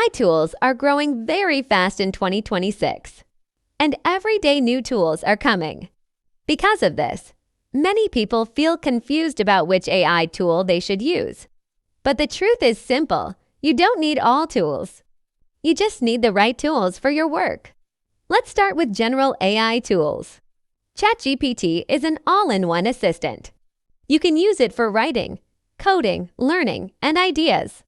AI tools are growing very fast in 2026, and everyday new tools are coming. Because of this, many people feel confused about which AI tool they should use. But the truth is simple. You don't need all tools. You just need the right tools for your work. Let's start with general AI tools. ChatGPT is an all-in-one assistant. You can use it for writing, coding, learning, and ideas.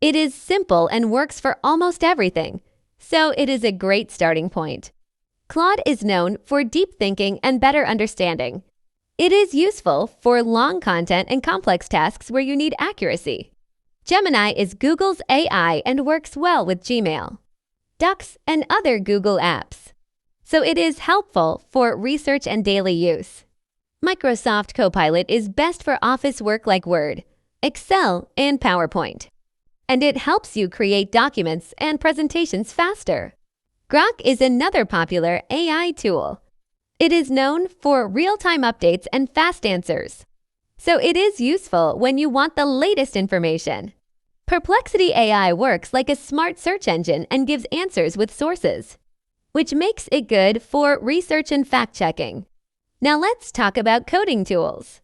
It is simple and works for almost everything, so it is a great starting point. Claude is known for deep thinking and better understanding. It is useful for long content and complex tasks where you need accuracy. Gemini is Google's AI and works well with Gmail, Docs, and other Google apps. So it is helpful for research and daily use. Microsoft Copilot is best for office work like Word, Excel, and PowerPoint. And it helps you create documents and presentations faster. Grok is another popular AI tool. It is known for real-time updates and fast answers. So it is useful when you want the latest information. Perplexity AI works like a smart search engine and gives answers with sources, which makes it good for research and fact-checking. Now let's talk about coding tools.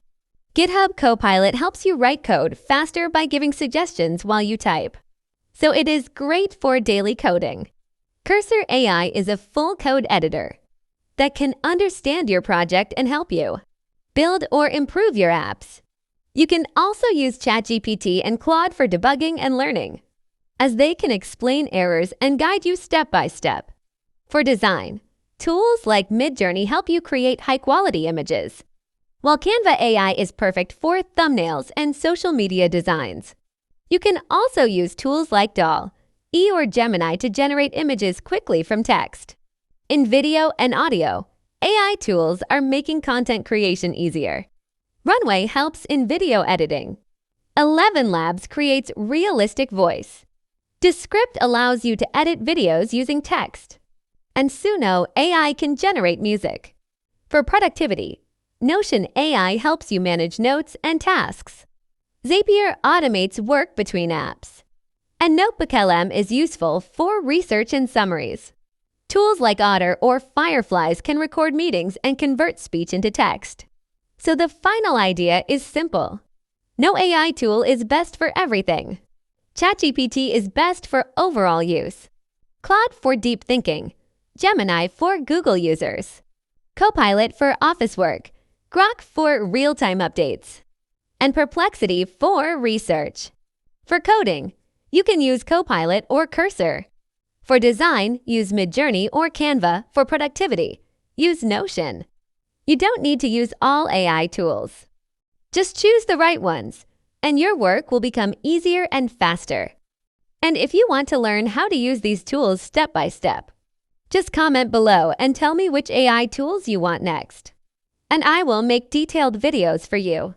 GitHub Copilot helps you write code faster by giving suggestions while you type. So it is great for daily coding. Cursor AI is a full code editor that can understand your project and help you build or improve your apps. You can also use ChatGPT and Claude for debugging and learning, as they can explain errors and guide you step by step. For design, tools like Midjourney help you create high-quality images, while Canva AI is perfect for thumbnails and social media designs. You can also use tools like DALL, or Gemini to generate images quickly from text. In video and audio, AI tools are making content creation easier. Runway helps in video editing. 11 Labs creates realistic voice. Descript allows you to edit videos using text. And Suno AI can generate music. For productivity, Notion AI helps you manage notes and tasks. Zapier automates work between apps. And NotebookLM is useful for research and summaries. Tools like Otter or Fireflies can record meetings and convert speech into text. So the final idea is simple. No AI tool is best for everything. ChatGPT is best for overall use. Claude for deep thinking. Gemini for Google users. Copilot for office work. Grok for real-time updates. And Perplexity for research. For coding, you can use Copilot or Cursor. For design, use Midjourney or Canva. For productivity, use Notion. You don't need to use all AI tools. Just choose the right ones, and your work will become easier and faster. And if you want to learn how to use these tools step by step, just comment below and tell me which AI tools you want next, and I will make detailed videos for you.